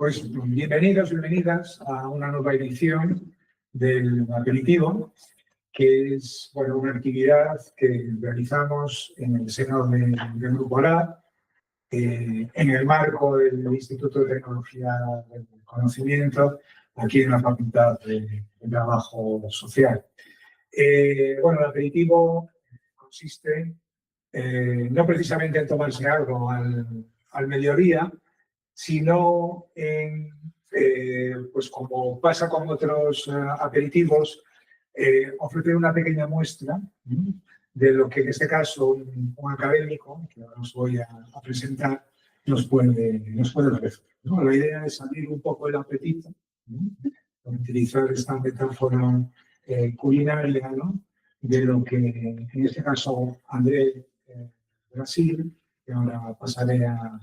Pues bienvenidos, bienvenidas a una nueva edición del aperitivo, que es una actividad que realizamos en el seno del Grupo ALA, en el marco del Instituto de Tecnología del Conocimiento, aquí en la Facultad de Trabajo Social. El aperitivo consiste no precisamente en tomarse algo al mediodía, sino en, pues como pasa con otros aperitivos, ofrecer una pequeña muestra de lo que en este caso un académico, que ahora os voy a presentar, nos puede ofrecer. ¿No? La idea es abrir un poco el apetito, utilizar esta metáfora culinaria, ¿no? De lo que en este caso André Brasil, que ahora pasaré a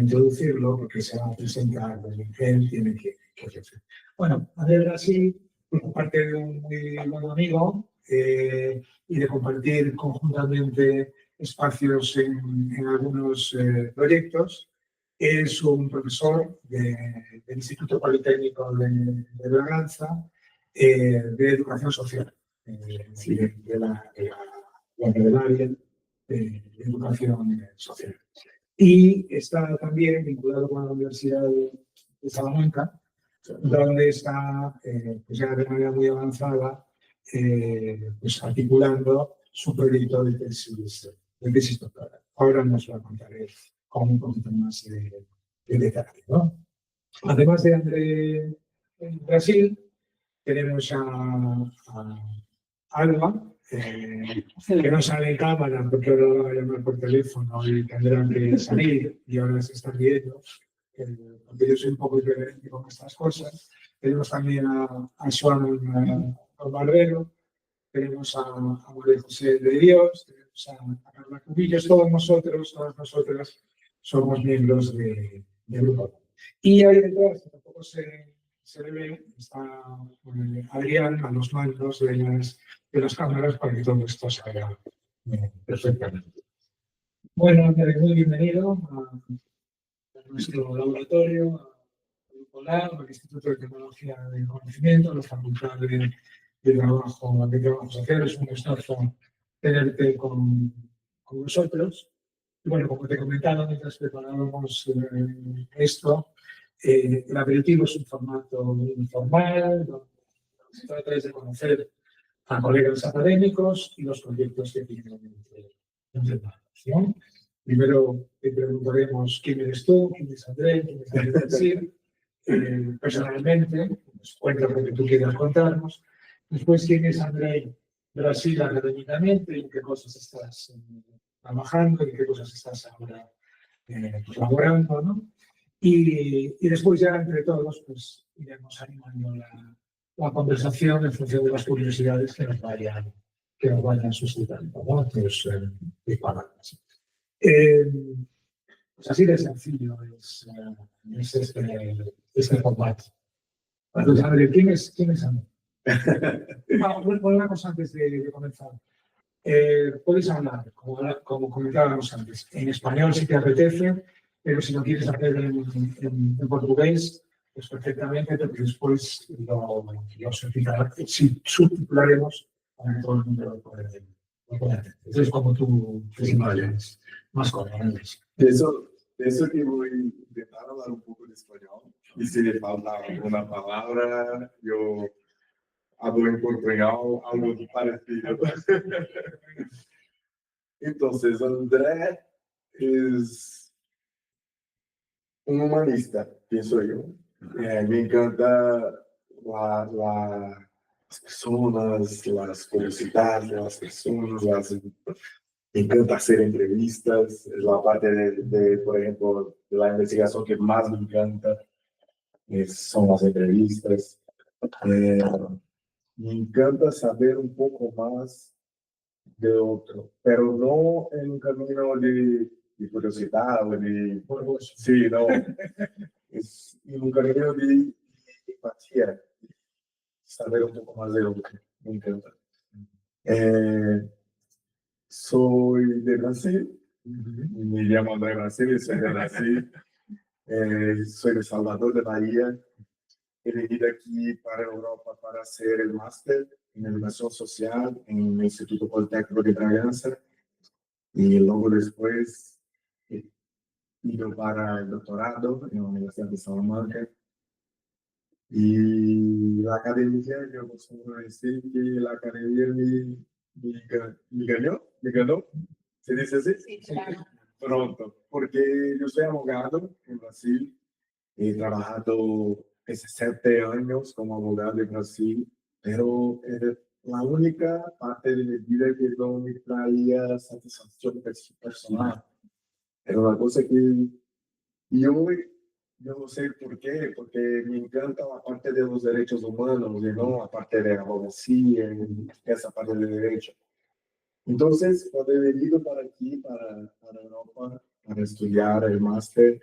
introducirlo porque se va a presentar, él tiene que ofrecer. Bueno, André Brasil, aparte de un muy buen amigo y de compartir conjuntamente espacios en algunos proyectos, es un profesor del Instituto Politécnico de Braganza de Educación Social, de la área de Educación Social. Y está también vinculado con la Universidad de Salamanca, donde está pues ya de manera muy avanzada pues articulando su proyecto de tesis doctoral. Ahora nos lo contaré con un poquito más de detalle, ¿no? Además de André en Brasil, tenemos a Alba, que no sale en cámara porque ahora lo va a llamar por teléfono y tendrán que salir y ahora se están viendo, porque yo soy un poco irreverente con estas cosas. Tenemos también a Joan Barbero, tenemos a María José de Dios, tenemos a Carla Cubillos, todas nosotras somos miembros del grupo. Y ahí detrás, que tampoco se le ve, está Adrián a los mandos de las cámaras para que todo esto salga perfectamente. Bueno, André, muy bienvenido a nuestro laboratorio, al Grupo LAB, al Instituto de Tecnología del Conocimiento, a la Facultad de Trabajo Social. Es un gustazo tenerte con nosotros. Y bueno, como te comentaba mientras preparábamos esto, el aperitivo es un formato informal, donde se trata de conocer a colegas académicos y los proyectos que tienen entre manos, ¿no? Primero te preguntaremos quién eres tú, quién es André, quién es André Brasil, personalmente, pues, cuenta lo que tú quieras contarnos. Después, quién es André Brasil académicamente, en qué cosas estás trabajando, en qué cosas estás ahora pues, laborando, ¿no? Y después ya entre todos pues iremos animando la conversación en función de las curiosidades que nos vayan suscitando, ¿no? Pues, palabras. Pues así de sencillo es este formato. Entonces, a ver, ¿quién es André? Bueno, una cosa antes de comenzar. Puedes hablar, como comentábamos antes, en español si te apetece, pero si lo quieres hacer en portugués, pues perfectamente, porque después lo subtitularemos para que todo el mundo lo pueda entender. Entonces, como tú te sientas más cómodo. Eso que voy a intentar hablar un poco de español. Y si le falta alguna palabra, yo hablo en portuñol, algo parecido. Entonces, André es un humanista, pienso yo. Me encanta las personas, las curiosidades de las personas, me encanta hacer entrevistas, es la parte por ejemplo, de la investigación que más me encanta, son las entrevistas. Me encanta saber un poco más de otro, pero no en un camino de curiosidad o de... Sí, no. Es en un camino de empatía, saber un poco más de otro. Me encanta. Soy de Brasil, me llamo André Brasil y soy de Brasil. Soy de Salvador, de Bahía. He venido aquí para Europa para hacer el máster en Educación Social en el Instituto Politécnico de Bragança. Y luego después he ido para el doctorado en la Universidad de Salamanca. Y la academia, yo costumo decir que la academia me ganó, ¿se dice así? Sí, claro. Pronto, porque yo soy abogado en Brasil, he trabajado 17 años como abogado en Brasil, pero es la única parte de mi vida que no me traía satisfacción personal. Era una cosa que y hoy yo no sé por qué, porque me encanta la parte de los derechos humanos, y no la parte de abogacía, esa parte de derecho. Entonces, cuando he venido para aquí, para Europa, para estudiar el máster,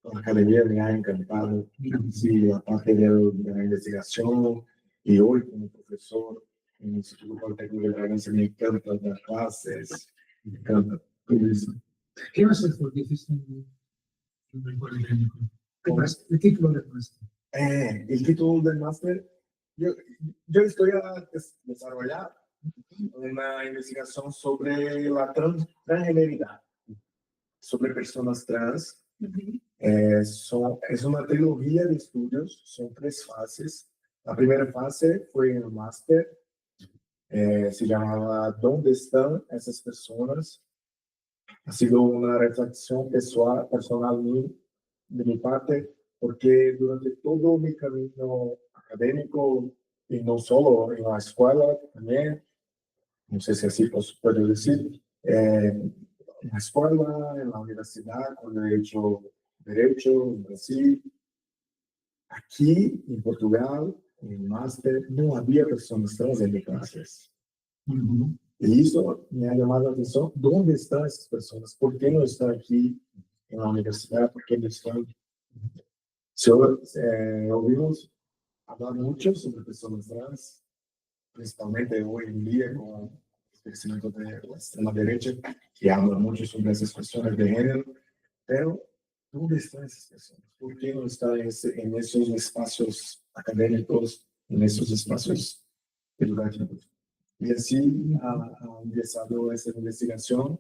la academia me ha encantado. Sí, la parte de la investigación, y hoy como profesor en el Instituto Politécnico de Bragança me encanta dar clases, me encanta todo eso. ¿Qué máster fue que hiciste en el Politécnico? ¿El título del máster? El título del máster, yo estoy a desarrollar una investigación sobre la transgeneridad, sobre personas trans. Es una trilogía de estudios, son 3 fases. La primera fase fue en el máster, se llamaba ¿Dónde están esas personas? Ha sido una reflexión personal de mi parte, porque durante todo mi camino académico, y no solo en la escuela, también, no sé si así puedo decir, en la escuela, en la universidad, cuando he hecho Derecho en Brasil, aquí en Portugal, en el máster, no había personas trans en mis clases. Y eso me ha llamado la atención. ¿Dónde están esas personas? ¿Por qué no están aquí en la universidad? ¿Por qué no están? Oímos hablar mucho sobre personas trans, principalmente hoy en día con el crecimiento de la extrema derecha, que habla mucho sobre esas cuestiones de género, pero ¿dónde están esas personas? ¿Por qué no están en esos espacios académicos, en esos espacios educativos? Y así ha empezado esa investigación.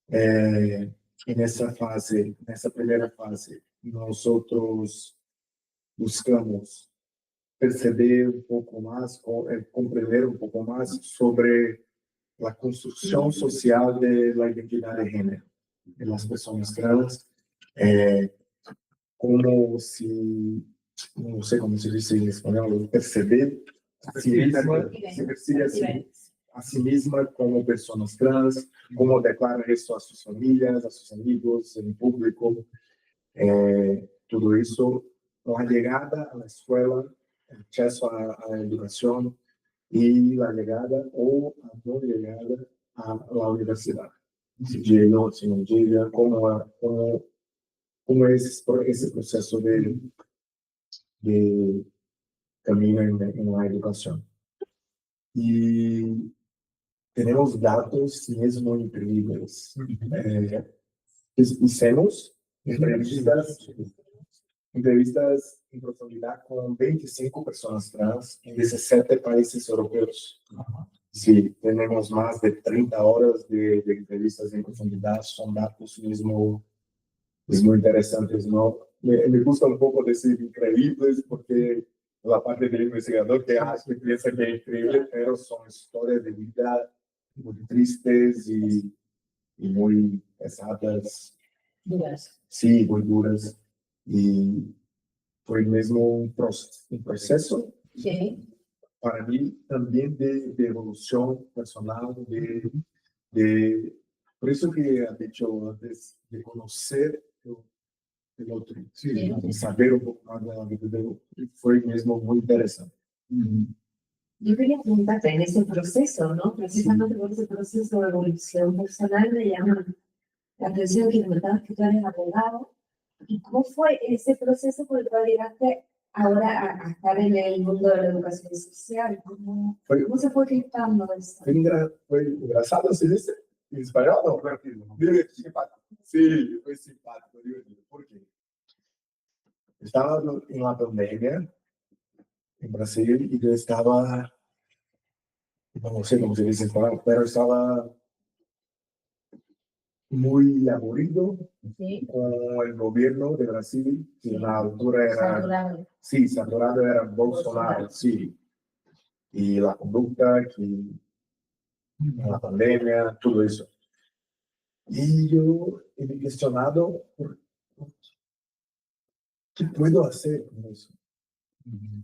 En esa fase, en esa primera fase, nosotros buscamos perceber un poco más, comprender un poco más sobre la construcción social de la identidad de género de las personas trans, como si, no sé cómo se dice en español, perceber a sí misma, se percibe a sí misma como personas trans, cómo declara esto a sus familias, a sus amigos, en público, todo eso, la llegada a la escuela, el acceso a la educación y la llegada o a no llegada a la universidad. Si llega o si no llega, cómo es ese proceso de camino en la educación. Y tenemos datos mesmo incríveis. Hicimos entrevistas en profundidad con 25 personas trans en 17 países europeos. Sí, tenemos más de 30 horas de entrevistas en profundidad, son datos mismo interesantes, ¿no? Me gusta un poco decir increíbles porque la parte del investigador que piensa que es increíble, pero son historias de vida muy tristes y muy pesadas. Duras. Sí, muy duras. Y fue mesmo un proceso Sí. para mí también de evolución personal, por eso que ha dicho antes, de conocer el otro, Sí. de saber un poco más de la vida del otro, fue mesmo muy interesante. Yo quería preguntarte en ese proceso, ¿no? Precisamente por ese proceso de evolución personal me llama la atención que comentabas que tú eres abogado. ¿Y cómo fue ese proceso por el cual llegaste ahora a estar en el mundo de la educación social? ¿Cómo se fue gestando eso? Fue engraçado, ¿se dice? En español, no, divertido. Sí, fue simpático, divertido. ¿Por qué? estaba en la pandemia en Brasil y yo estaba, no sé cómo se dice en español, pero estaba muy aburrido Sí. con el gobierno de Brasil, que a la altura era, Saturado. sí, saturado era Bolsonaro, sí, y la conducta, que la pandemia, todo eso. Y yo he cuestionado, ¿qué puedo hacer con eso?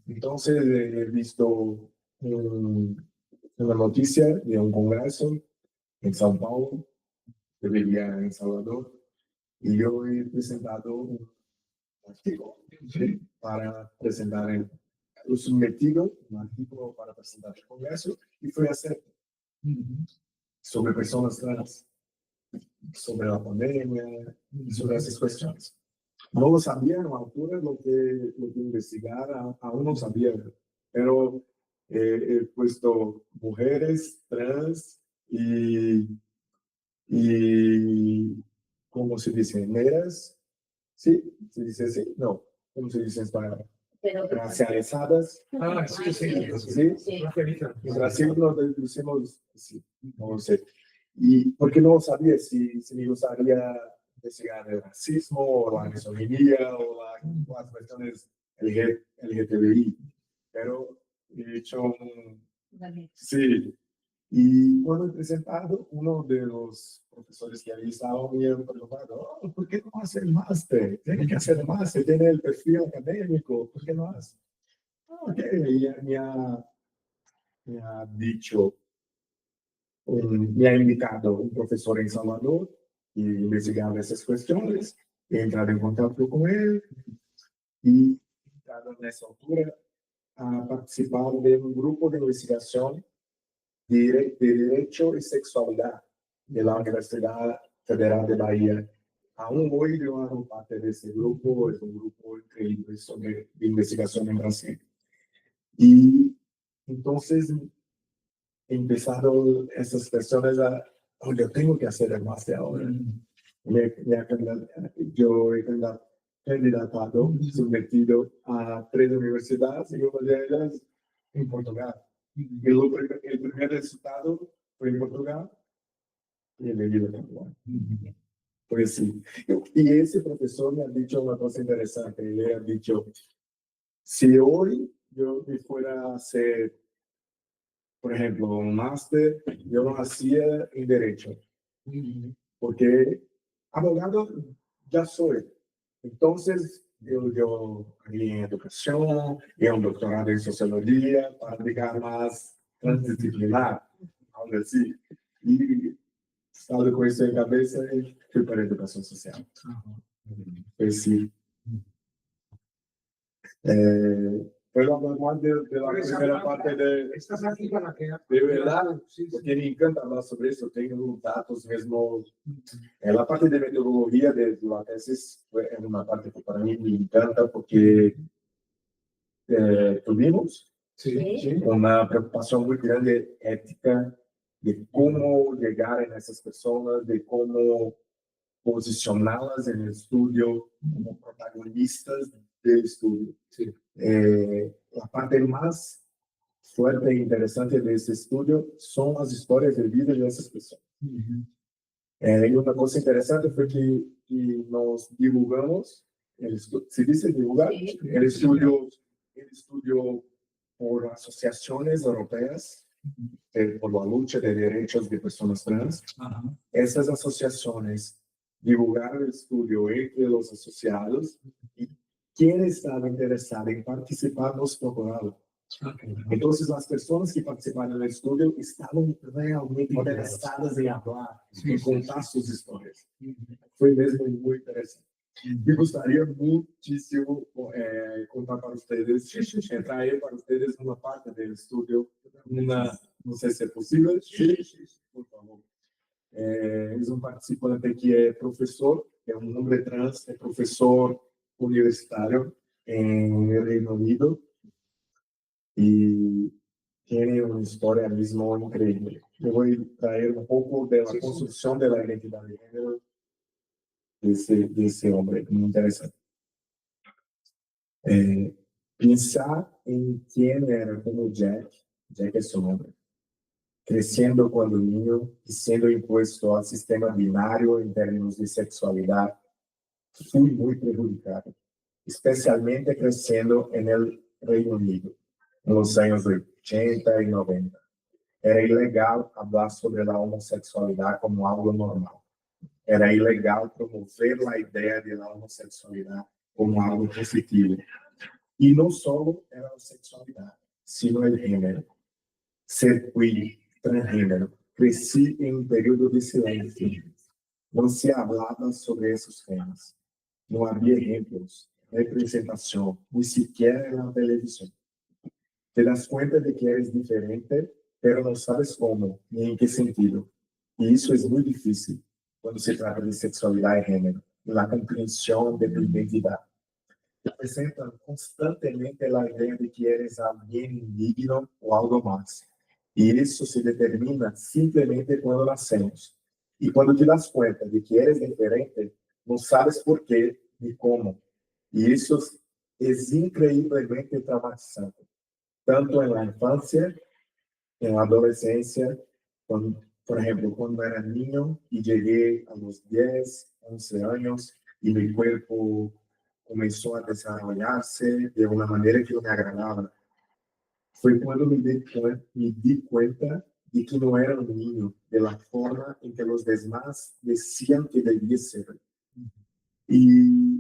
Entonces he visto una noticia de un congreso en São Paulo, yo vivía en Salvador, y yo he presentado un artículo, ¿sí? Para presentar he sometido un artículo para presentar el congreso y fue aceptado sobre personas trans, sobre la pandemia, sobre esas cuestiones. No lo sabía en la altura lo que investigar, aún no sabía, pero he puesto mujeres trans y ¿cómo se dice? Negras, ¿sí? ¿Se dice así? No, ¿cómo se dice en español? Pero Racializadas, Ah, sí, sí. ¿sí? Sí. En Brasil lo decimos así, no lo sé. Y porque no sabía si me gustaría investigar el racismo o la misoginia o las cuestiones LGTBI, pero he hecho un, Vale. sí. Y cuando he presentado, uno de los profesores que había estado me ha preguntado, oh, ¿por qué no hace el máster? Tiene que hacer el máster, tiene el perfil académico, ¿por qué no hace? Ok, y me ha dicho, me ha invitado un profesor en Salvador y investigado esas cuestiones, he entrado en contacto con él y he entrado en esa altura a participar de un grupo de investigación de Derecho y Sexualidad de la Universidad Federal de Bahía. Aún hoy yo hago parte de ese grupo, es un grupo increíble sobre de investigación en Brasil. Y entonces he empezado esas personas a, oh, yo tengo que hacer el máster ahora. Yo he candidatado, sometido a 3 universidades y una de ellas en Portugal. Y el primer resultado fue en Portugal y el de Portugal. Pues sí. Y ese profesor me ha dicho una cosa interesante. Le ha dicho, si hoy yo me fuera a hacer, por ejemplo, un máster, yo lo hacía en Derecho. Porque abogado ya soy. Entonces, yo en educación, y un doctorado en sociología para aplicar más transdisciplinar, algo así. Y estaba con eso en cabeza y fui para educación social. Pues sí. Pero hablar más de la primera parte de... Estás aquí para que... De verdad, Sí, sí. porque me encanta hablar sobre eso. Tengo datos mesmo. La parte de metodología de la tesis fue una parte que para mí me encanta porque tuvimos Sí. una preocupación muy grande ética de cómo llegar a esas personas, de cómo posicionarlas en el estudio como protagonistas del estudio. Sí. La parte más fuerte e interesante de este estudio son las historias de vida de esas personas. Y una cosa interesante fue que nos divulgamos, se dice divulgar, Sí. el estudio por asociaciones europeas por la lucha de derechos de personas trans. Esas asociaciones divulgaron el estudio entre los asociados y quien estaba interesado en participar nos procuraron. Entonces, las personas que participaron del estudio estaban realmente interessadas en hablar, en contar sus historias. Fue mesmo muy interesante. Me gustaría muchísimo contar para ustedes, traer para ustedes una parte del estudio, no sé si es posible. Sí, por favor. Es un participante que es profesor, es un hombre trans, es profesor universitario en el Reino Unido y tiene una historia mismo increíble. Yo voy a traer un poco de la construcción de la identidad de género de ese hombre, muy interesante. Eh, Pensar en quién era como Jack, Jack es su nombre, creciendo cuando niño y siendo impuesto al sistema binario en términos de sexualidad, fui muy perjudicado, especialmente creciendo en el Reino Unido, en los años 80 y 90. Era ilegal hablar sobre la homosexualidad como algo normal. Era ilegal promover la idea de la homosexualidad como algo positivo. Y no solo era la sexualidad, sino el género. Ser queer, transgénero. Crecí en un periodo de silencio. No se hablaba sobre esos temas. No había ejemplos, representación, ni siquiera en la televisión. Te das cuenta de que eres diferente, pero no sabes cómo ni en qué sentido. Y eso es muy difícil cuando se trata de sexualidad y género, la comprensión de tu identidad. Te presentan constantemente la idea de que eres alguien indigno o algo más. Y eso se determina simplemente cuando nacemos. Y cuando te das cuenta de que eres diferente, no sabes por qué ni cómo. Y eso es increíblemente traumatizante, tanto en la infancia, en la adolescencia, por ejemplo, cuando era niño y llegué a los 10, 11 años y mi cuerpo comenzó a desarrollarse de una manera que no me agradaba. Fue cuando me di cuenta de que no era un niño de la forma en que los demás decían que debía ser. Y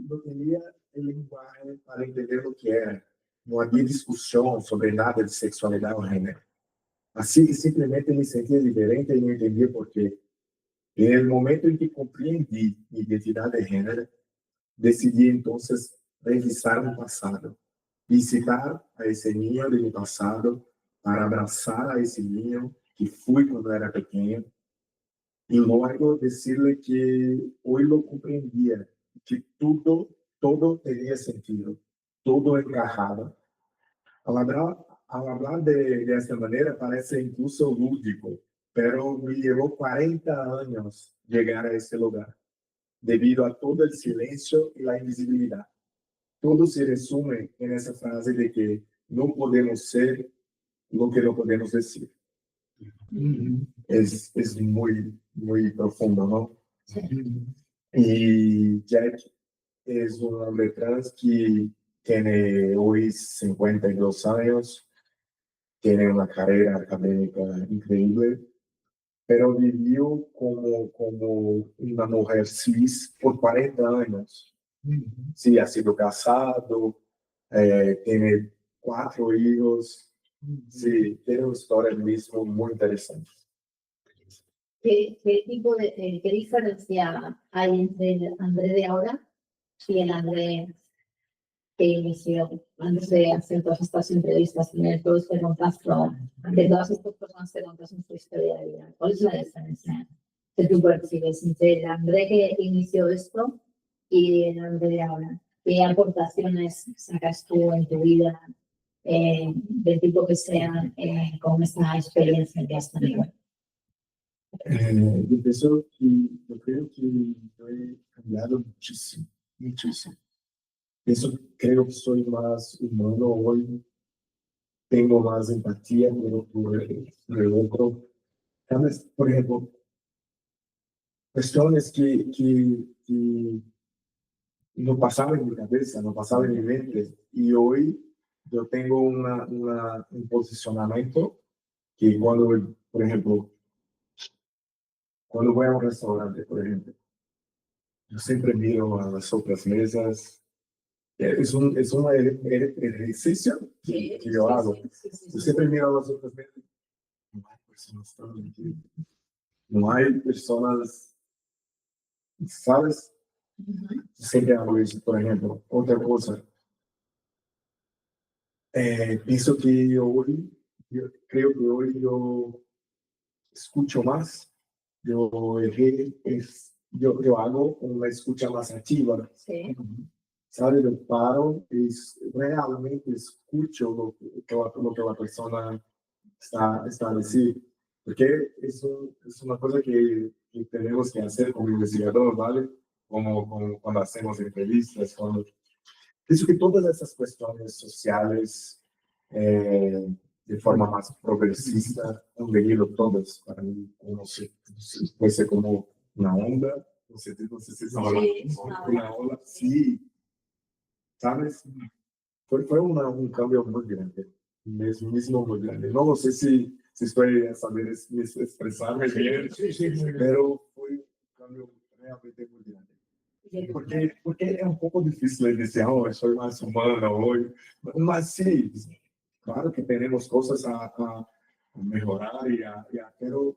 no tenía el lenguaje para entender lo que era. No había discusión sobre nada de sexualidad o género. Así que simplemente me sentía diferente y no entendía por qué. En el momento en que comprendí mi identidad de género, decidí entonces revisar mi pasado, visitar a ese niño de mi pasado para abrazar a ese niño que fui cuando era pequeño y luego decirle que hoy lo comprendía, que todo tenía sentido, todo encajaba. Al hablar de esta manera parece incluso lúdico, pero me llevó 40 años llegar a ese lugar, debido a todo el silencio y la invisibilidad. Todo se resume en esa frase de que no podemos ser lo que no podemos decir. Es muy, muy profundo, ¿no? Y Jack es un hombre trans que tiene hoy 52 años, tiene una carrera académica increíble, pero vivió como una mujer cis por 40 años. Sí, ha sido casado, tiene 4 hijos, sí, tiene una historia mismo muy interesante. ¿Qué tipo de, qué diferencia hay entre el André de ahora y el André que inició antes de hacer todas estas entrevistas, tener todo este contacto de todas estas personas que contaron su historia de vida? ¿Cuál es la diferencia que tú percibes entre el André que inició esto y el André de ahora? ¿Qué aportaciones sacas tú en tu vida, del tipo que sea, con esta experiencia que has tenido? Yo creo que yo he cambiado muchísimo, muchísimo. Eso creo que soy más humano hoy, tengo más empatía por el otro. ¿Sabes? Por ejemplo, cuestiones que no pasaban en mi cabeza, no pasaban en mi mente. Y hoy yo tengo un posicionamiento que cuando, por ejemplo, cuando voy a un restaurante, por ejemplo, yo siempre miro a las otras mesas. Es un ejercicio que yo hago. Yo siempre miro a las otras mesas. No hay personas tan increíbles. No hay personas, ¿sabes? Siempre hago eso, por ejemplo. Otra cosa, pienso que hoy, yo creo que hoy yo escucho más. Yo hago una escucha más activa. Sí. ¿Sabe? Yo paro y realmente escucho lo que la persona está a decir. Porque es una cosa que tenemos que hacer como investigador, ¿vale? Como cuando hacemos entrevistas. pienso que todas esas cuestiones sociales, de forma más progresista, han venido todas para mí, no sé, puede ser como una onda, no sé si es una ola, sí, ¿sabes? Fue un cambio muy grande, mismo muy grande. No sé si estoy a saber expresarme bien, pero fue un cambio realmente muy grande. Porque es un poco difícil decir, oh, soy más humano hoy, mas sí, claro que tenemos cosas a mejorar, pero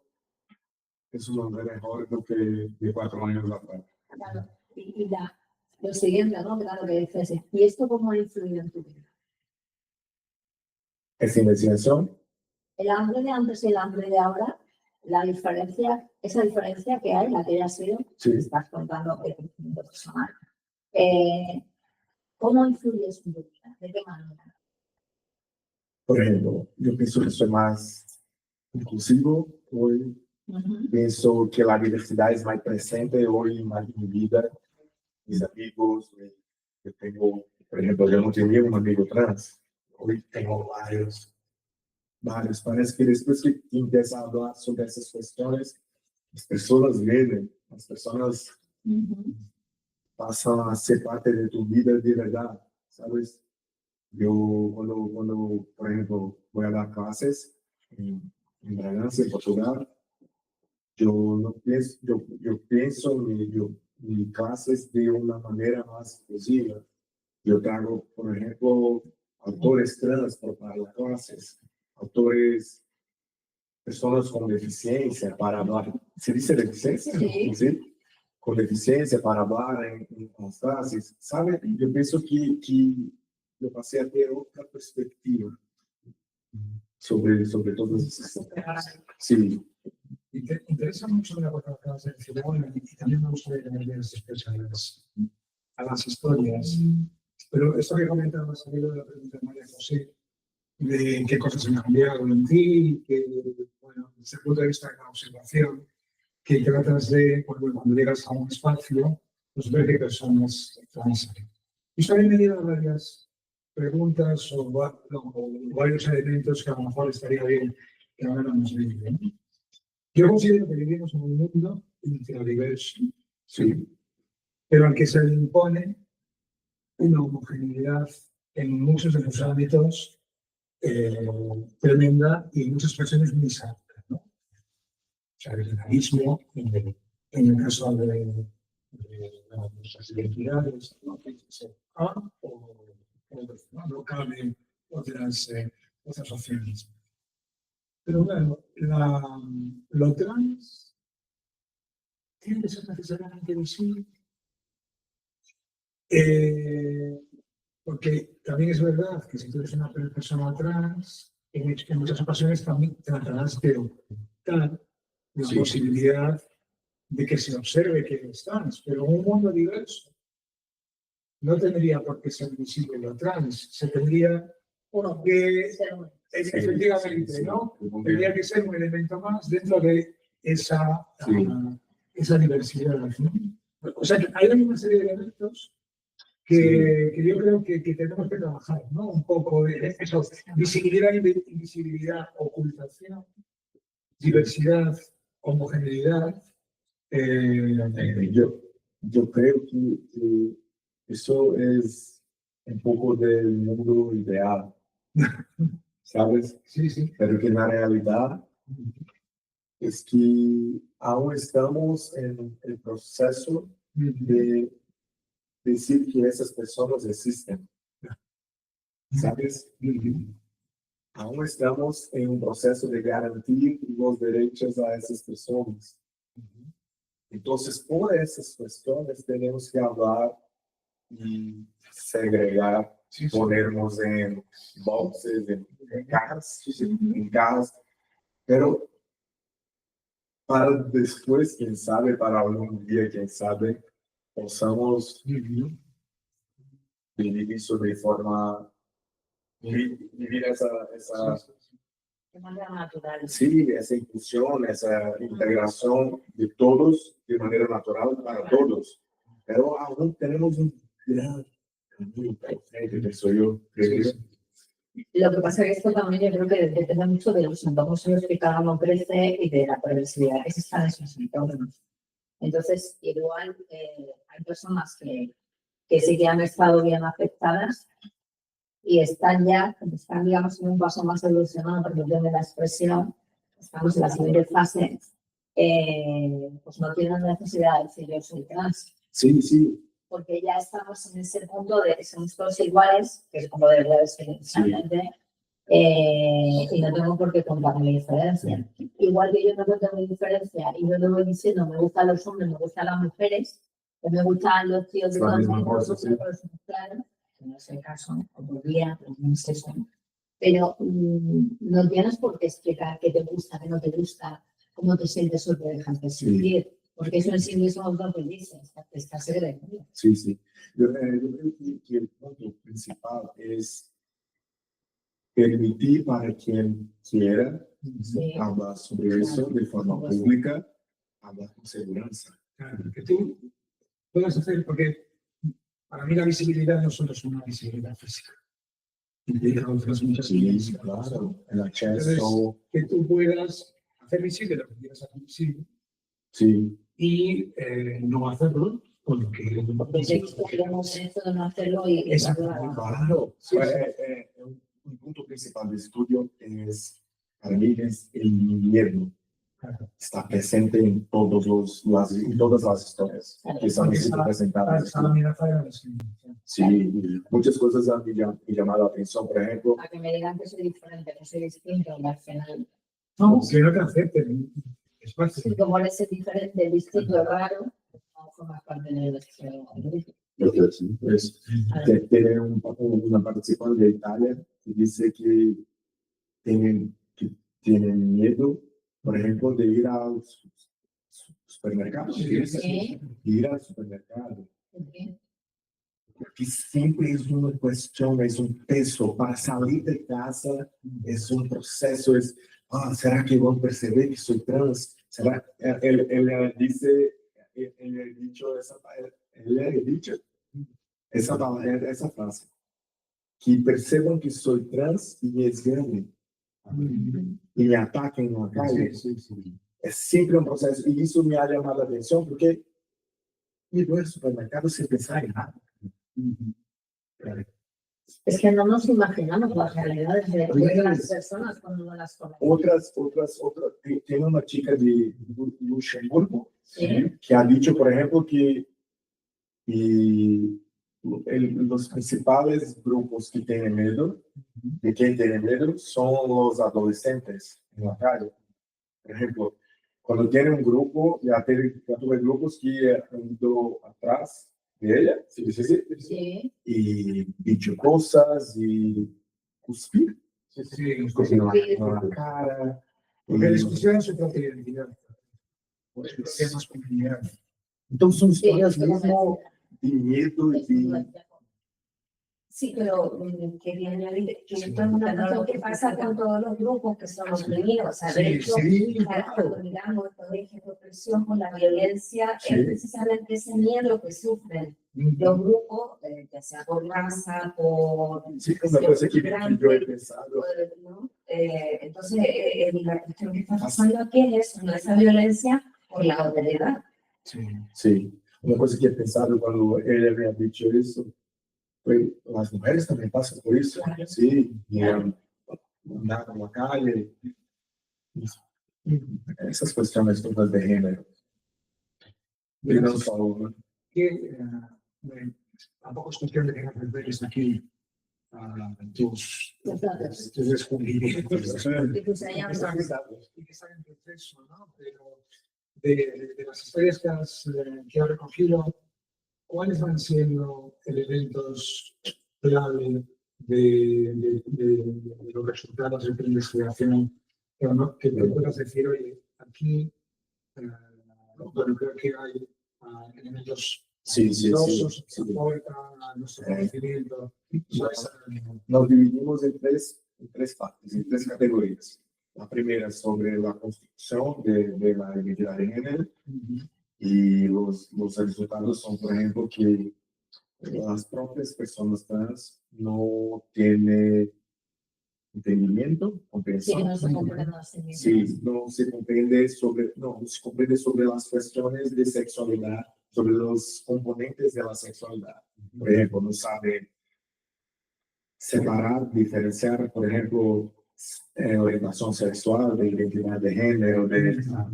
es una manera mejor do que de 4 años atrás. Claro. Y lo siguiente, ¿no? Claro que dices, ¿y esto cómo ha influido en tu vida? Esa investigación, El hambre de antes y el hambre de ahora, esa diferencia que hay, la que ya ha sido, sí. estás contando el crecimiento personal. ¿Cómo influye eso en tu vida? ¿De qué manera? Por ejemplo, yo pienso que soy más inclusivo hoy. Pienso que la diversidad es más presente hoy en mi vida, mis amigos. Yo tengo, por ejemplo, yo no tenía un amigo trans. Hoy tengo varios. Parece que después que empieza a hablar sobre esas cuestiones, las personas vienen, las personas pasan a ser parte de tu vida de verdad, ¿sabes? Yo cuando por ejemplo, voy a dar clases en Bragança, en Portugal, yo no pienso, yo pienso mi clases de una manera más inclusiva. Yo traigo, por ejemplo, autores trans para las clases, autores, personas con deficiencia para hablar. ¿Se dice deficiencia? Sí. ¿Sí? Con deficiencia para hablar en las clases. ¿Sabe? Yo pienso que yo pasé a tener otra perspectiva sobre todas esas cosas. Sí. Interesa mucho la cosa que acabas de decir ahora y también me gustaría que me dieras después a las historias. Pero esto que comentabas, salido de la pregunta de María José, de qué cosas han cambiado en ti, que, bueno, desde el punto de vista de la observación, que tratas de, cuando llegas a un espacio, pues ver qué personas trans hay. Y también me dieron varias preguntas o varios elementos que a lo mejor estaría bien que habláramos de ello, ¿no? Yo considero que vivimos en un mundo intradiverso, sí, pero al que se le impone una homogeneidad en muchos de los ámbitos tremenda y en muchas personas muy exactas, ¿no? O sea, el realismo, en el caso de nuestras identidades, ¿no? Que se A o ¿no? No cabe otras opciones. Pero bueno, lo trans tiene que ser necesariamente visible. Porque también es verdad que si tú eres una persona trans, en muchas ocasiones también tratarás de ocultar la posibilidad de que se observe que eres trans, pero en un mundo diverso no tendría por qué ser visible lo trans, se tendría que, efectivamente, ¿no? Tendría que ser un elemento más dentro de esa diversidad, ¿no? O sea, que hay una serie de elementos que yo creo que tenemos que trabajar, ¿no? Un poco de eso, visibilidad, invisibilidad, ocultación, diversidad, homogeneidad. Yo creo que eso es un poco del mundo ideal, ¿sabes? Sí, sí. Pero que la realidad es que aún estamos en el proceso de decir que esas personas existen, ¿sabes? Aún estamos en un proceso de garantir los derechos a esas personas. Entonces, por esas cuestiones tenemos que hablar y segregar, ponernos en boxes, en cajas, pero para después, quién sabe, para algún día, quién sabe, possamos vivir isso de forma, vivir esa De manera natural. sí, esa inclusión, esa integración de todos de manera natural para todos. Pero aún tenemos un gran muy perfecto, que soy yo. Lo que pasa es que esto también yo creo que depende mucho de los entornos en los que cada uno crece y de la progresividad que se está en esos entornos. Entonces, igual hay personas que sí que han estado bien afectadas y están, digamos, en un paso más evolucionado, porque de la expresión, estamos en la siguiente fase, pues no tienen necesidad de decir yo soy trans. Sí, sí. Porque ya estamos en ese punto de que somos todos iguales, que es como debería de ser inicialmente, y no tengo por qué contar mi diferencia. Igual que yo no cuento mi diferencia y yo le voy diciendo me gustan los hombres, me gustan las mujeres, que me gustan los tíos de todos los claro, que no es el caso, o podría, pero no es eso. Pero no tienes por qué explicar qué te gusta, qué no te gusta, cómo te sientes o te dejas de sentir. Porque eso en sí mismo es lo que dices, está segregado. Sí, sí. Yo creo que el punto principal es permitir para quien quiera hablar sobre eso de forma pública, hablar con seguridad. Claro, que tú puedas hacer, porque para mí la visibilidad no solo es una visibilidad física. Implica otras muchas Sí, claro. El acceso. Entonces, que tú puedas hacer visible lo que quieras hacer visible. Sí. Y no hacerlo porque queremos esto de no hacerlo y claro. Sí, un punto principal de estudio es, para mí, es el miedo. Está presente en todas las historias que están siendo presentadas. Sí, muchas cosas han me llamado la atención, por ejemplo. A que me digan que soy diferente, que soy distinto, y al final. No, que no te acepten. Es fácil. Sí, como eres diferente, distinto, raro, no formas parte de nuestro grupo. Pues, tiene una participante de Italia que dice que tienen miedo, por ejemplo, de ir al supermercado. Sí. Ir al supermercado. Porque siempre es una cuestión, es un peso. Para salir de casa es un proceso, ¿será que van a perceber que soy trans? ¿Será? Él dice, él ha dicho esa frase, que perceban que soy trans y es grande. Y me ataquen en la calle. Es siempre un proceso. Y eso me ha llamado la atención porque me voy al supermercado sin pensar en nada. Es que no nos imaginamos las realidades de las personas cuando no las conocemos. Otras. Tiene una chica de Luxemburgo ¿Sí? que ha dicho, por ejemplo, que los principales grupos que tienen miedo, de quien tiene miedo, son los adolescentes en la calle. Por ejemplo, cuando tiene un grupo, ya tuve grupos que han ido atrás de ella, Sí. y dicho cosas y cuspir. Cuspir en la cara. Porque discusión su propia identidad. Pues temas con identidad. Entonces son historias mismo de miedo y de... Sí, pero quería añadir que esto es una cosa que pasa con todos los grupos que son oprimidos. De hecho, cuando miramos todo eje de opresión con la violencia, es precisamente ese miedo que sufren los grupos, ya sea por raza, por... Sí, una cosa que yo he pensado. ¿no? Entonces, la cuestión que está pasando aquí es esa violencia por la autoridad. Sí, una cosa que he pensado cuando él había dicho eso, pues las mujeres también pasan por eso, sí, y andar en la calle, esas cuestiones todas de género. Y no solo, tampoco es cuestión de que las mujeres aquí tus descubrimientos y que están en proceso, ¿no? Pero de las historias que has recogido, ¿cuáles van siendo elementos clave de los resultados de tu investigación que te puedas decir, oye, aquí, bueno, creo que hay elementos novedosos que aportan a nuestro conocimiento? Nos dividimos en tres partes, en tres categorías. La primera es sobre la construcción de la identidad de género. Y los resultados son, por ejemplo, que las propias personas trans no tienen entendimiento, Sí, comprensión. no se comprende más en eso. Sí, no se comprende sobre las cuestiones de sexualidad, sobre los componentes de la sexualidad. Por ejemplo, no sabe separar, diferenciar, por ejemplo, orientación sexual, de identidad de género,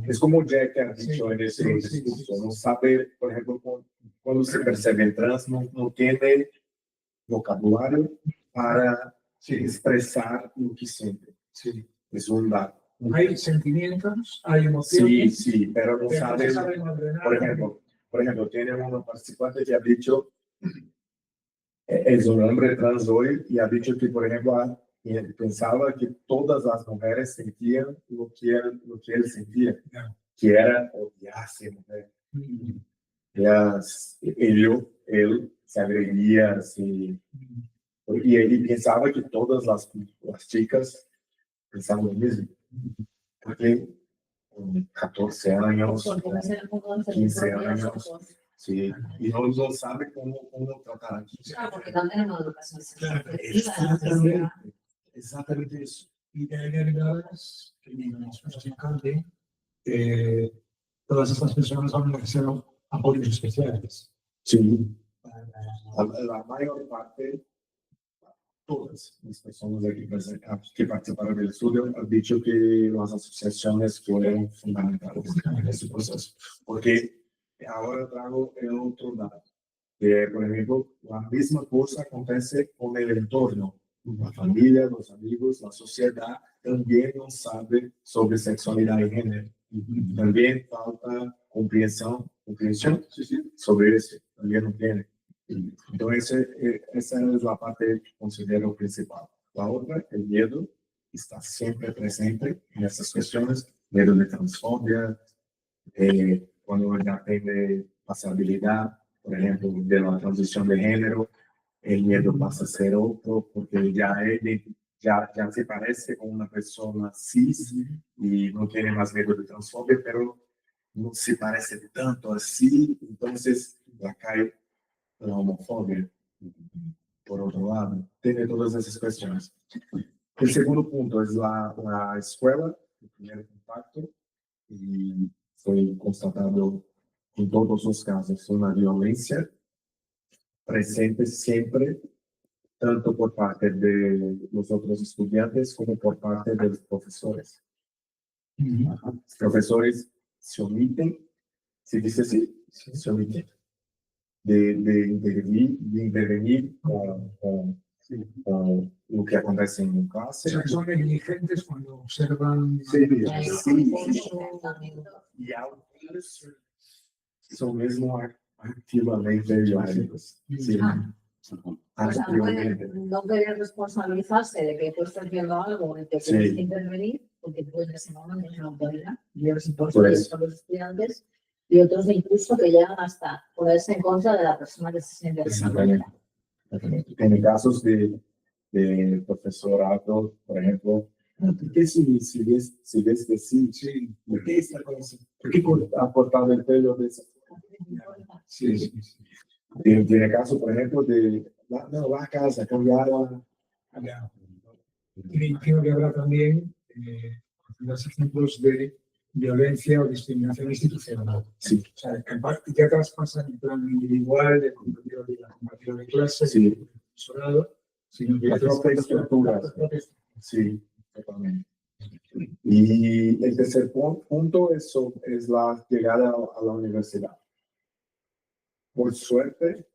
es como Jack ha dicho en ese discurso, no sabe, por ejemplo, cuando se percibe trans, no tiene vocabulario para expresar lo que siente. Sí. Es un dato. Hay sentimientos, hay Sí, emociones, sí, pero no pero no se sabe, saben ordenar. por ejemplo, tiene un participante que ha dicho, es un hombre trans hoy, y ha dicho que, por ejemplo, pensaba que todas las mujeres sentían lo que él sentía, que era odiarse, mujer. Él se agredía, y pensaba que todas las chicas pensaban lo mismo. Porque con 14 años, Porque va a ser un poco 15 años, sí, y no sabe cómo tratar aquí. Claro, porque no tenemos educación sexual. Exactamente eso. Y hay derivadas que en las cosas en Cante, todas estas personas van a hacer apoyos especiales. Sí, la mayor parte, todas las personas que participaron del estudio han dicho que las asociaciones fueron fundamentales en ese proceso. Porque ahora traigo el otro dato, que, por ejemplo, la misma cosa acontece con el entorno. La familia, los amigos, la sociedad también no sabe sobre sexualidad y género. También falta comprensión sobre eso. También no tiene. Entonces, esa es la parte que considero principal. La otra, el miedo, está siempre presente en estas cuestiones. Miedo de transfobia, cuando depende pasabilidad, por ejemplo, de la transición de género, el miedo pasa a ser otro, porque ya se parece con una persona cis y no tiene más miedo de transfobia, pero no se parece tanto así, entonces la cae la homofobia. Por otro lado, tiene todas esas cuestiones. El segundo punto es la escuela, el primer contacto, y fue constatado en todos los casos una violencia presente siempre, tanto por parte de los otros estudiantes como por parte de los profesores. Los profesores se omiten, se dice así, se omiten de intervenir con lo que acontece en clase. O sea, son negligentes cuando observan. Y algunos son mismo activamente violentos. Sí. O sea, no querer responsabilizarse de que tú estés viendo algo en que tienes que intervenir, porque tú en ese momento tienes una autoridad, y los profesores son los estudiantes, y otros incluso que llegan hasta ponerse en contra de la persona que se siente Exactamente. En casos de profesorado, por ejemplo, ¿por qué si ves que sí, ¿por qué está con eso? ¿Por qué ha cortado el pelo de esa forma? Sí. Tiene caso, por ejemplo, de la casa, cambiarla. Y creo que habrá también los ejemplos de violencia o discriminación institucional. Sí. O sea, que ya traspasan en plan individual, de compañero de clase, Sí. de profesorado, sino que Las propias estructuras. Sí, totalmente. Y el tercer punto es la llegada a la universidad. Por suerte,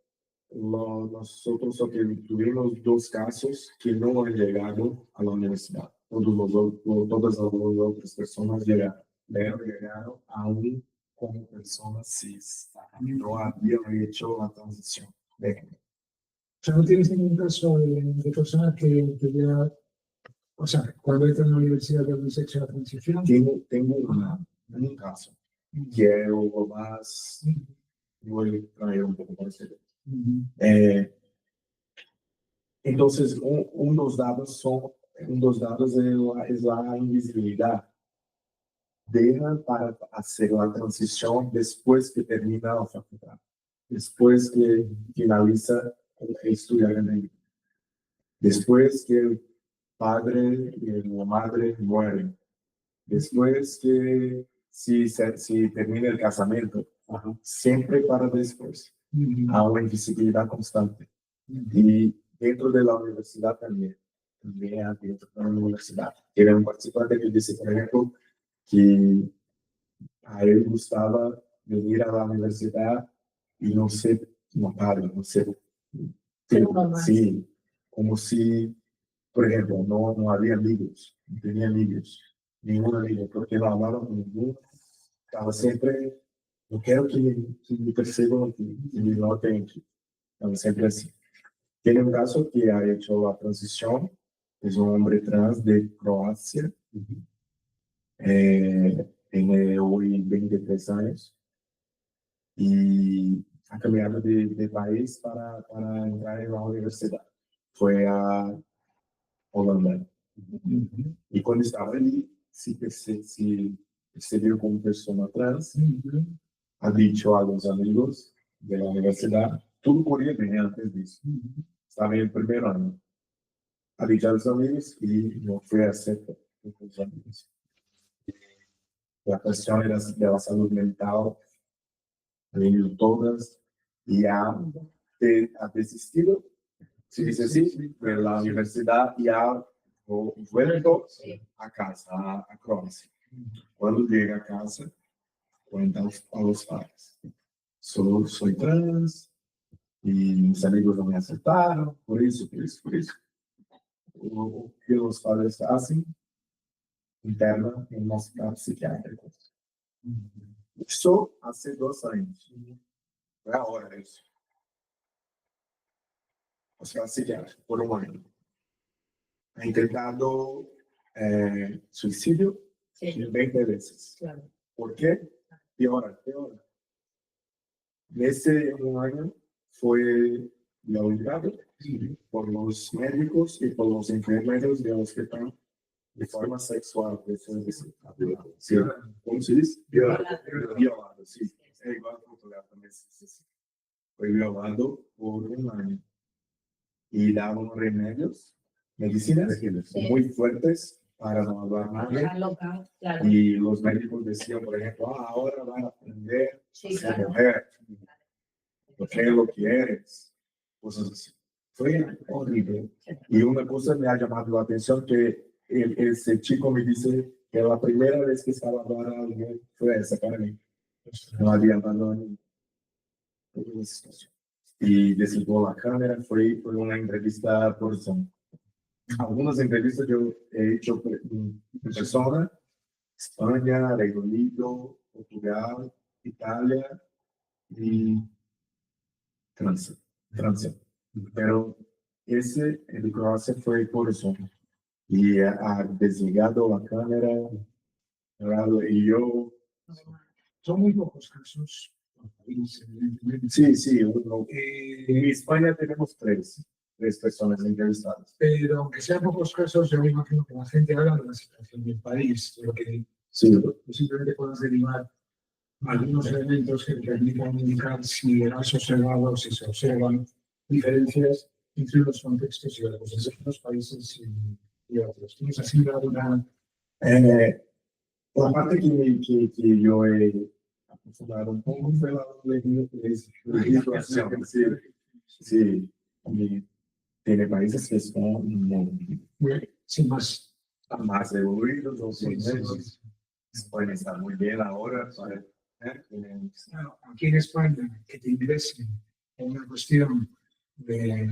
nosotros tuvimos 2 casos que no han llegado a la universidad. Todas las otras personas llegaron, pero llegaron aún como personas cis. No habían hecho la transición de género. O sea, no tienes ningún caso de persona que ya, o sea, cuando entra en la universidad de un sexo de la transición. Tengo un caso que es lo más, voy a traer un poco para ustedes. Entonces, un dos dados es la invisibilidad. Dejan para hacer la transición después que termina la facultad. después que finaliza estudiar en México, después que el padre y la madre mueren, después que si termina el casamiento, siempre para después, a una invisibilidad constante. Y dentro de la universidad también dentro de la universidad. Era un participante que dice, por ejemplo, que a él gustaba venir a la universidad y no ser notable, no ser, sí, como si, por ejemplo, no había amigos, no tenía amigos, ningún amigo, porque no hablaba con ninguno, estaba siempre, no quiero que me perciban, que me noten, estaba siempre así. Tiene un caso que ha hecho la transición, es un hombre trans de Croacia, tiene hoy 23 años y ha cambiado de país para entrar en la universidad. Fue a Holanda. Y cuando estaba allí, se percibió como persona trans, ha dicho a los amigos de la universidad, todo corría bien antes de eso. Estaba en el primer año. Ha dicho a los amigos y no fue aceptado por los amigos. La cuestión era de la salud mental, de todas, y ha desistido, se dice así, de la universidad y ha vuelto a casa, a Croacia. Cuando llega a casa, cuenta a los padres, soy trans, y mis amigos no me aceptaron, por eso. O que los padres hacen, interna en un hospital psiquiátrico. Isso hace 2 años. Fue ahora eso. Hospital psiquiátrico, por un año. Ha intentado suicidio 20 veces. Claro. ¿Por qué? Piora. Nesse un año fue violentado por los médicos y por los enfermeros del hospital de forma sexual. Sí. ¿Cómo se dice? Violado, sí. Es igual a Portugal también. Sí. Fue violado por un año. Y daban remedios, medicinas muy fuertes para no hablar mal. Claro. Y los médicos decían, por ejemplo, ahora van a aprender a ser mujer, porque es lo que eres. Cosas así. Fue horrible. Y una cosa me ha llamado la atención que ese chico me dice que la primera vez que estaba hablando a alguien fue esa para mí. No había hablado a nadie. Y desligó la cámara, fue una entrevista por Zoom. Algunas entrevistas yo he hecho en persona, España, Reino Unido, Portugal, Italia y Francia. Pero ese en Croacia fue por Zoom. Y ha desligado la cámara, y yo... Son muy pocos casos. Evidentemente. Sí, uno. En España tenemos tres personas entrevistadas. Pero aunque sean pocos casos, yo me imagino que la gente habla de la situación del país, lo que posiblemente puedas derivar algunos elementos que permitan indicar si has observado, si se observan diferencias entre los contextos y los países y otros. ¿Tienes así alguna? La parte que yo he aprofundado un poco fue la legislación. Sí. Y tiene países que son más evoluidos, otros España está muy bien ahora. Aquí en España, que te interese en una cuestión de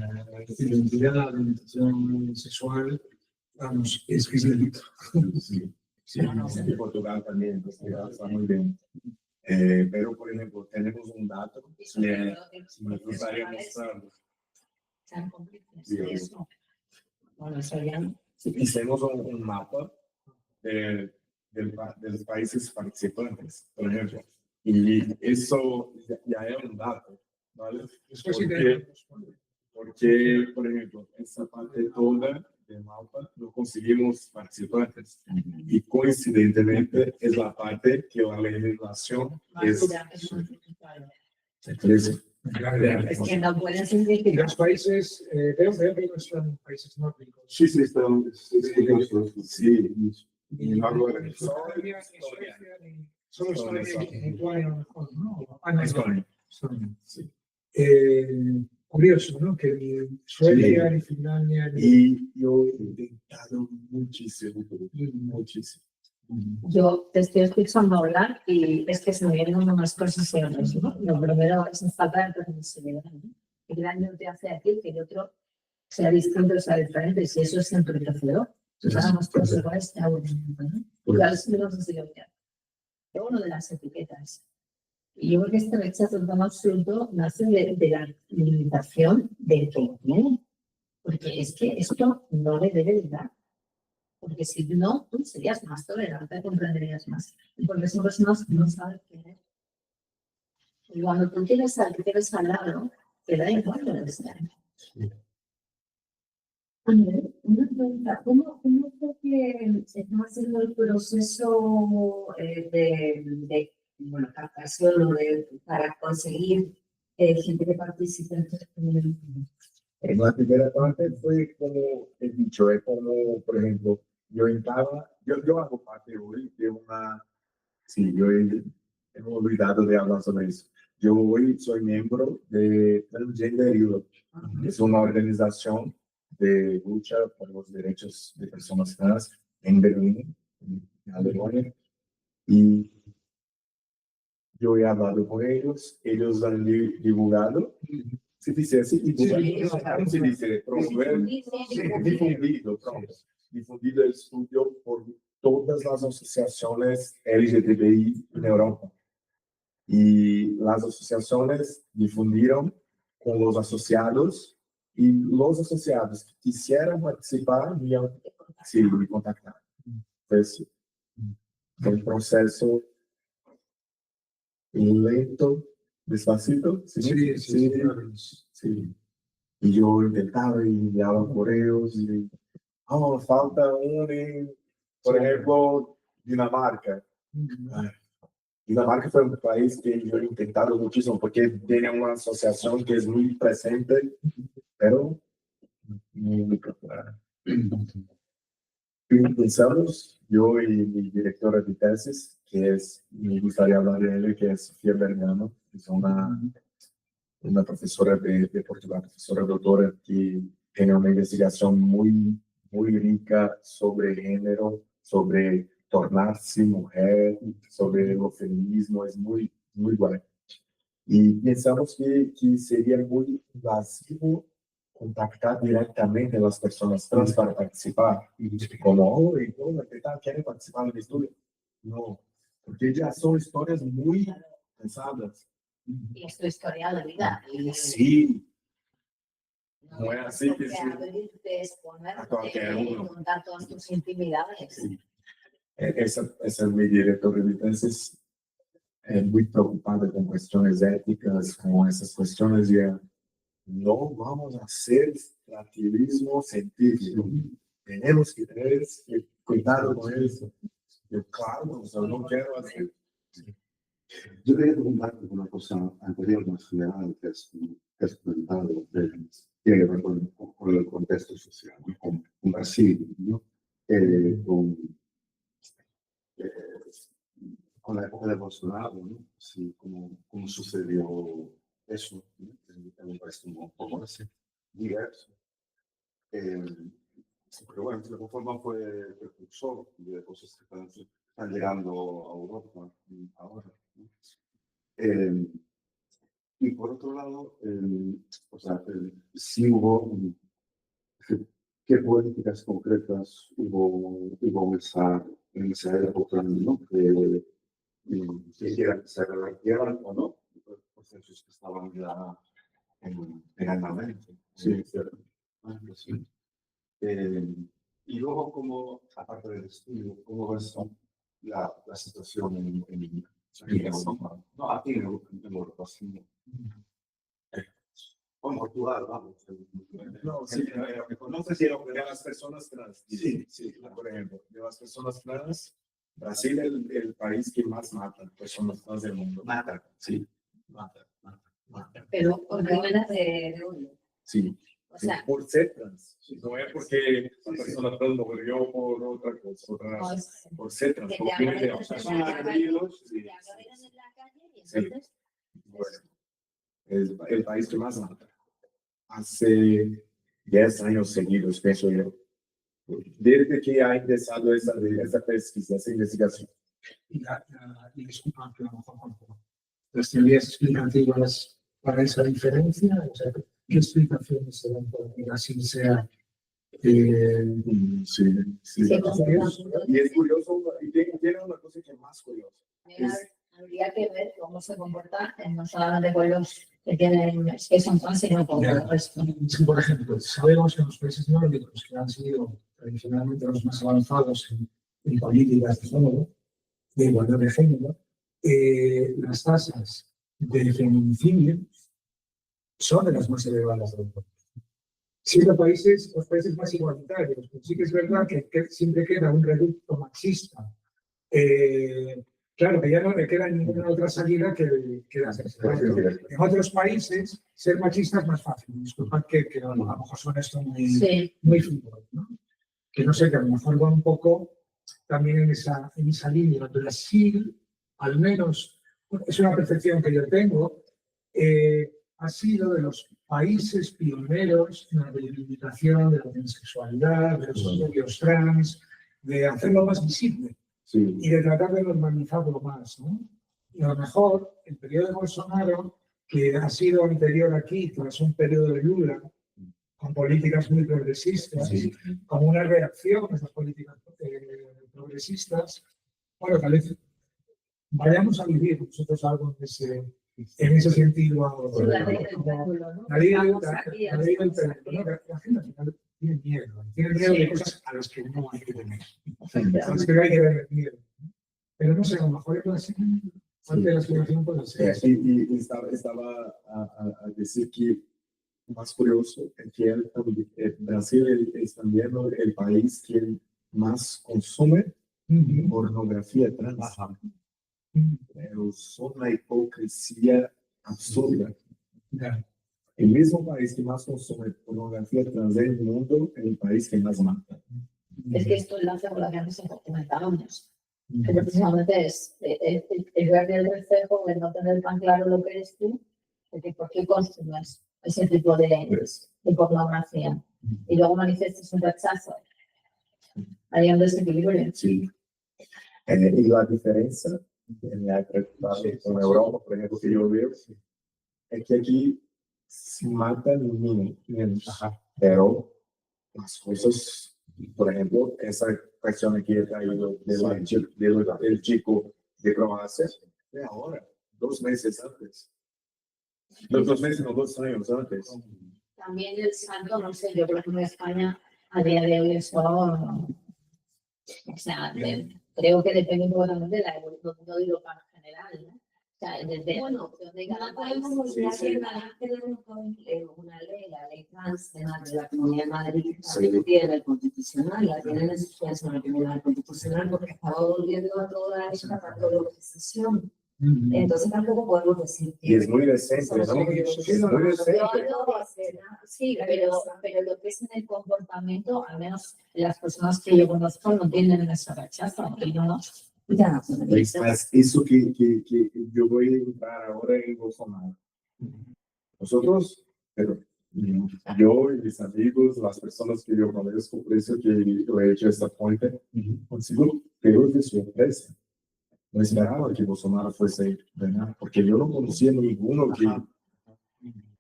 identidad, de orientación sexual, vamos, es que es delito. Sí, en Portugal también, está muy bien. Pero, por ejemplo, tenemos un dato que me gustaría mostrarlo. Hicimos un mapa de los países participantes, por ejemplo, y eso ya es un dato, ¿vale? Porque, por ejemplo, esa parte toda de mapa no conseguimos participantes y coincidentemente es la parte que la legislación es. Es que no pueden ser Y los países, veo que no son países nórdicos. Sí, sí, están, es curioso. Sí, y no hablo de Ni religión. Suecia, ni Suecia, ni solo Estonia y Lituania, a lo mejor, ¿no? Ah, no, Estonia. Sí. Curioso, ¿no? Que ni Suecia, ni Finlandia, ni... Y yo he intentado muchísimo, muchísimo. Yo te estoy escuchando hablar y es que se me vienen unas cosas y otras, ¿no? Lo primero es falta de profesionalidad, ¿no? Que el daño te hace a ti que el otro sea distinto o sea diferente, si eso es enriquecedor. Si éramos todos iguales, sea bonito, ¿no? Y a veces no sé si lo que pero uno de las etiquetas. Y yo creo que este rechazo tan absoluto nace de la limitación del que lo tiene. Porque es que esto no le debe de dar. Porque si no, tú serías más tolerante, comprenderías más. Y porque son personas que no saben querer. Y cuando tú tienes al que tienes al lado, te da igual lo que sea. Una pregunta, ¿cómo fue que se está haciendo el proceso de bueno, captación o para conseguir gente que participe en estos primeros? En la primera parte fue como he dicho, es como, por ejemplo, yo hago parte hoy de una, sí, he olvidado de hablar sobre eso. Yo hoy soy miembro de Transgender Europe, que es una organización de lucha por los derechos de personas trans en Berlín, en Alemania, y yo he hablado con ellos han divulgado. Se dice así, ¿cómo se dice? Promover, difundido, pronto. Difundido el estudio por todas las asociaciones LGTBI en Europa. Y las asociaciones difundieron con los asociados y los asociados que quisieran participar me contactaron. Entonces, fue un proceso lento, despacito. Sí. Y yo intentaba y enviaba correos y, falta por ejemplo, Dinamarca. Dinamarca fue un país que yo he intentado muchísimo porque tiene una asociación que es muy presente, pero muy popular. Y pensamos, yo y mi directora de tesis, me gustaría hablar de él, que es Sofía Bergamo, que es una profesora de Portugal, profesora doctora, que tiene una investigación muy rica sobre género, sobre tornarse mujer, sobre el feminismo, es muy guay. Y pensamos que sería muy invasivo contactar directamente a las personas trans para participar. Como, ¿qué tal? ¿Quieren participar del estudio? No, porque ya son historias muy pensadas. Y es tu historia de vida. Sí. No es así que sí. Abrirte, exponerte, A cualquier uno. contar todas tus intimidades. Sí. Esa es mi directora de tesis, muy preocupada con cuestiones éticas, con esas cuestiones ya. No vamos a hacer activismo científico. Tenemos que tener cuidado con eso. Yo, claro, no quiero hacer. Yo quería preguntarte una cosa anterior, más general, que has comentado, tiene que ver con el contexto social, ¿no? Con Brasil, ¿no? Con, eh, con la época de Bolsonaro, ¿no? Sí, cómo sucedió eso, ¿no? En un país como así, diverso. Pero bueno, de alguna forma fue precursor de cosas que están llegando a Europa ahora, ¿no? Y por otro lado, o sea, sí hubo, ¿qué políticas concretas hubo en esa época, ¿no? Que se revertieran o no, procesos que estaban ya en andamento. Sí, cierto. Sí. Y luego, como, aparte del estudio, ¿cómo ves la situación en Europa? No, aquí en Europa, sí. Con Portugal, vamos. No, sí, no sé si de las personas trans. Sí, por ejemplo, de las personas trans, Brasil es el país que más mata personas trans del mundo. Mata, sí. Mata. Pero por crímenes de odio. Sí, O sea, por ser trans. No es porque la persona trans murió por otra cosa, no es por ser trans, que por te crímenes de agreden son en la calle, agredidos. Sí, te agreden en la calle y Sí. entonces. Bueno, es el país que más mata. Hace 10 años seguidos, pienso yo, desde que ha empezado esa pesquisa, esa investigación. Y disculpa que a lo mejor tampoco. Las teorías explicativas para esa diferencia, o sea, ¿qué explicaciones se dan para que así sea? Sí, sí. Sí, Y es curioso, y tiene una cosa que es más curiosa. Habría que ver cómo se comporta no solamente con los que son trans, sino con el resto. Es que, por ejemplo, sabemos que en los países nórdicos, que han sido tradicionalmente los más avanzados en políticas de género, de igualdad de género, las tasas de feminicidio son de las más elevadas del mundo. Sí, los países más igualitarios, pero sí que es verdad que siempre queda un reducto machista. Claro, que ya no le queda ninguna otra salida que la sexualidad. En otros países, ser machista es más fácil. Disculpad que a lo mejor suena esto muy frívolo, ¿no? Que no sé, que a lo mejor va un poco también en esa línea. Brasil, al menos, es una percepción que yo tengo, ha sido de los países pioneros en la reivindicación de la homosexualidad, de los estudios trans, de hacerlo más visible. Sí. Y de tratar de normalizarlo más, ¿no? Y a lo mejor el periodo de Bolsonaro, que ha sido anterior aquí, tras un periodo de Lula, con políticas muy progresistas, como una reacción a esas políticas progresistas, bueno, tal vez vayamos a vivir nosotros algo en ese sentido ahora. La ley del péndulo, ¿no? La ley del péndulo, ¿no? La gente al final tiene miedo de cosas a las que no hay que tener. A las que no hay que tener miedo. Pero no sé, a lo mejor es así. Parte de la explicación puede ser. Y estaba a decir que más curioso es que Brasil es también el país que más consume pornografía trans. Pero son una hipocresía absurda. El mismo país que más consume pornografía trans del mundo es el país que más mata. Es que esto es la regulación que se comentábamos. Que precisamente es el ver el reflejo, el no tener tan claro lo que eres tú, porque ¿por qué consumes ese tipo de pornografía? Y luego manifiestas un rechazo. Hay un desequilibrio. Sí. Y la diferencia en la con Europa, por ejemplo, que yo veo, es que aquí se matan niños, pero las cosas, por ejemplo, esa cuestión que he traído del chico de Croacia, de ahora, 2 meses antes. 2 meses, no 2 años antes. También el saldo, no sé, yo creo que en España a día de hoy eso, o sea, creo que depende un poco también de la evolución, no digo para general, ¿no? O sea, desde la opción de cada país. Tenemos una ley, la ley trans de la Comunidad de Madrid, que tiene el constitucional, la tienen en suspenso en la Comunidad Constitucional, porque estaba volviendo a toda esta patologización. Entonces tampoco podemos decir que... Y es muy decente, ¿no? Es muy decente. Sí, pero lo que es en el comportamiento, al menos las personas que yo conozco no tienen ese rechazo. Y no, ya. Es eso que yo voy a entrar ahora en Bolsonaro. Nosotros, pero yo y mis amigos, las personas que yo conozco, por eso que yo he hecho esta fuente, consigo peor de sorpresa. No esperaba que Bolsonaro fuese ganar, porque yo no conocía ninguno que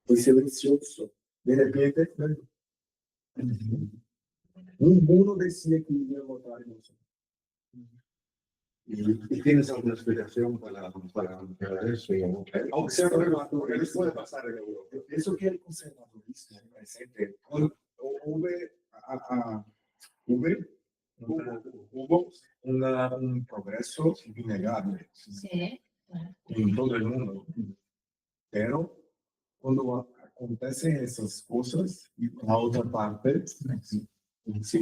fue silencioso. De repente, ninguno decía que iba a votar en Bolsonaro. ¿Y tienes alguna explicación para eso? Observador, eso puede pasar en Europa. Eso que el conservadurismo presente. Hubo un progreso innegable en todo el mundo. Pero cuando acontecen esas cosas, y la otra parte, pienso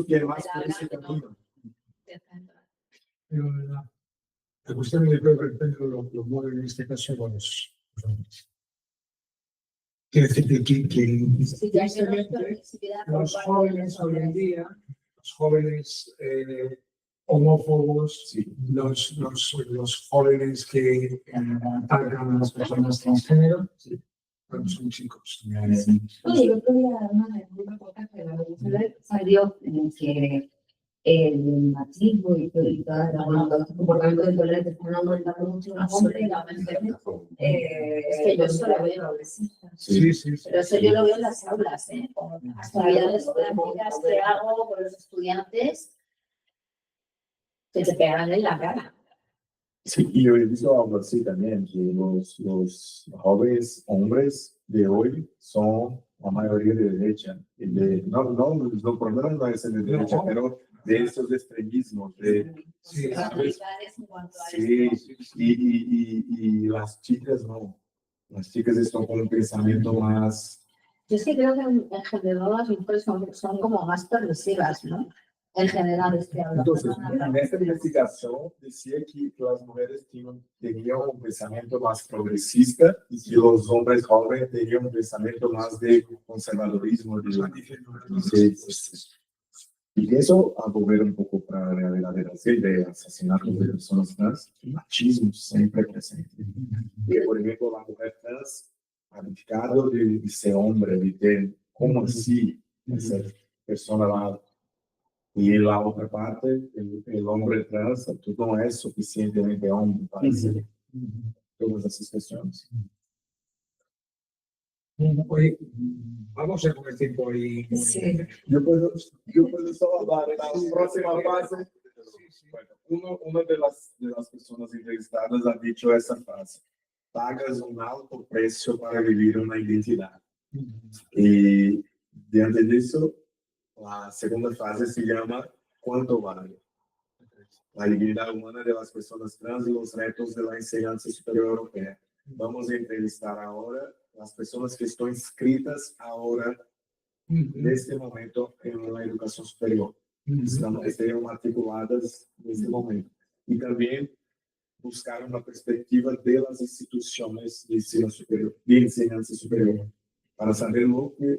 que es más por ese camino. La cuestión yo creo que el péndulo lo mueve en este caso los hombres. Quiere decir que Sí, ya que no es tristemente, permisividad por los parte de jóvenes los hoy en hombres. día, los jóvenes homófobos, Sí. los jóvenes que atacan a las personas transgénero, bueno, son chicos. Oye, el otro día un reportaje de la Venezuela salió en que el machismo y toda la comportamiento intolerante están aumentando mucho en los hombres y las mujeres. Es que yo eso lo veo progresista. Sí, sí, sí. Pero eso yo lo veo en las aulas, actividades prácticas que hago con los estudiantes que te pegan en la cara. Sí, y yo he visto algo así también, que los jóvenes hombres de hoy son la mayoría de derecha. Y el problema no es el de derecha, No. pero de esos extremismos, Sí, ¿sabes? En cuanto a Sí, esto. y las chicas no. Las chicas están con un pensamiento más. Yo es que creo que en general las mujeres son como más permisivas, ¿no? En general, estoy hablando. Entonces, en esta investigación decía que las mujeres tenían un pensamiento más progresista y que los hombres jóvenes tenían un pensamiento más de conservadorismo. Sí, pues, y eso, a volver un poco para la realidad de asesinatos de personas trans, el machismo siempre presente. Y, por ejemplo, la mujer trans ha abdicado de ser hombre, de cómo así esa persona va. Y la otra parte, el hombre trans, tú no es suficientemente hombre para hacer todas esas cuestiones. Oye, vamos a comer tiempo y Sí. Yo puedo solo hablar en la próxima fase. Bueno, una de las personas entrevistadas ha dicho esa frase: pagas un alto precio para vivir una identidad. Y diante de eso, la segunda fase se llama ¿cuánto vale? La dignidad humana de las personas trans y los retos de la enseñanza superior europea. Vamos a entrevistar ahora las personas que están inscritas ahora, en este momento, en la educación superior. Están matriculadas en este momento. Y también buscar una perspectiva de las instituciones de enseñanza superior, para saber lo que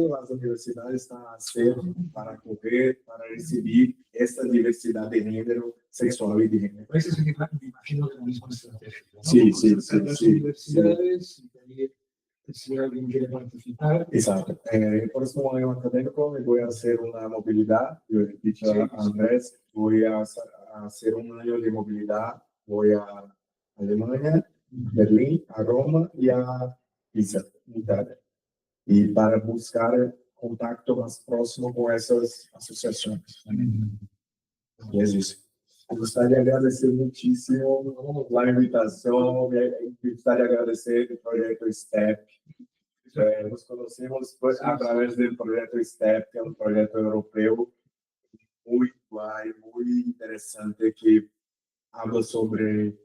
las universidades están haciendo para acoger, para recibir esta diversidad de género, sexual y de género. Pues me imagino que la misma estrategia, ¿no? Sí. Las universidades, y también, si alguien quiere participar. Exacto. El próximo año académico me voy a hacer una movilidad. Yo he dicho a Andrés, voy a hacer un año de movilidad. Voy a Alemania, Berlín, a Roma y a Pisa, Italia. Y para buscar contacto más próximo con esas asociaciones. Y es eso. Me gustaría agradecer muchísimo la invitación, me gustaría agradecer el proyecto STEP. Nos conocemos a través del proyecto STEP, que es un proyecto europeo muy guay, muy interesante, que habla sobre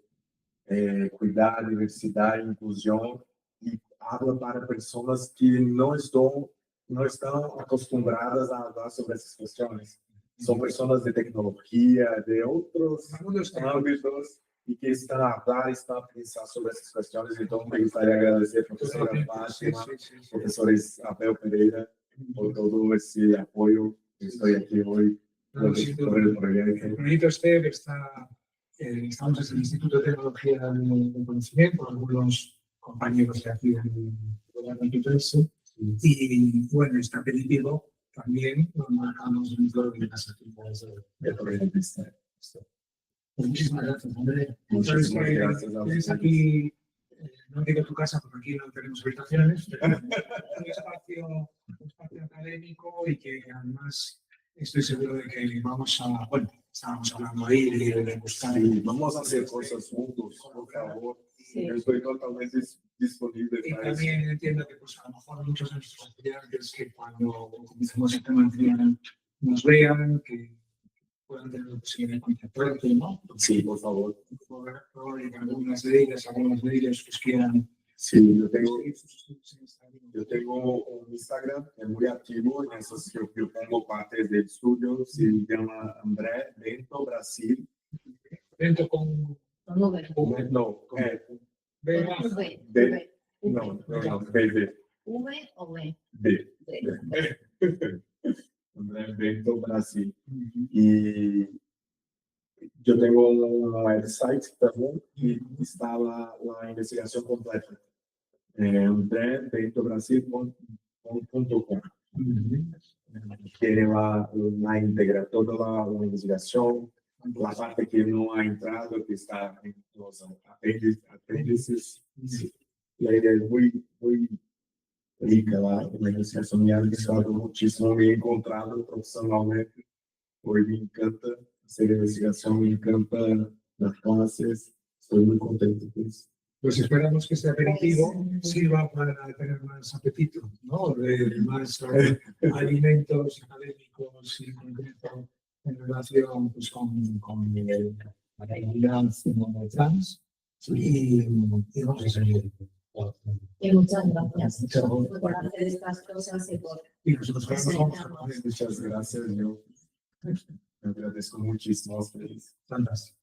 cuidar, diversidad, inclusión, y habla para personas que no están acostumbradas a hablar sobre esas cuestiones. Son personas de tecnología, de otros ámbitos, y que están a hablar, están a pensar sobre esas cuestiones. Entonces, me gustaría agradecer a profesora Fátima, profesores Abel Pereira, por todo ese apoyo que estoy aquí hoy. Por el proyecto. El proyecto STEP estamos en el Instituto de Tecnología del Conocimiento, algunos compañeros de aquí del Instituto, y bueno, está permitido también lo manejamos dentro de las actividades del proyecto STEP. Muchísimas gracias, André. Muchísimas gracias a Tienes ustedes. aquí, no digo tu casa porque aquí no tenemos habitaciones, pero un espacio académico y que además estoy seguro de que vamos a, bueno, estábamos hablando ahí de buscar. Sí, vamos a hacer cosas juntos, por favor. Sí. Yo estoy totalmente disponible Y para eso. también entiendo que pues, a lo mejor muchos de nuestros estudiantes que cuando comencemos el tema nos vean, que puedan tener la posibilidad de contactarte, ¿no? Sí, por favor. Por algunas de ellos pues quieran. Sí, yo tengo un Instagram que es muy activo, en esos yo pongo partes del estudio, se llama André Bento Brasil. Dentro con Con V. No, B. V. B. V. no, B. V o B. B. V. André Bento, Brasil. Y yo tengo un website también y estaba la investigación completa. andrebentobrasil.com, que va a integrar toda la investigación, la parte que no ha entrado, que está en los apéndices. La idea es muy rica, la investigación me ha gustado muchísimo, me he encontrado profesionalmente. Hoy me encanta hacer investigación, me encanta las clases, estoy muy contento con eso. Pues esperamos que este aperitivo sirva para tener más apetito, ¿no? De más alimentos académicos y concreto en relación pues, con la realidad trans. Y vamos a seguir. Y muchas gracias Muchas gracias. por hacer estas cosas y por Y nosotros vamos a Muchas gracias, yo me agradezco muchísimo a ustedes. fantástico.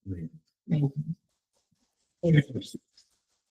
Venga.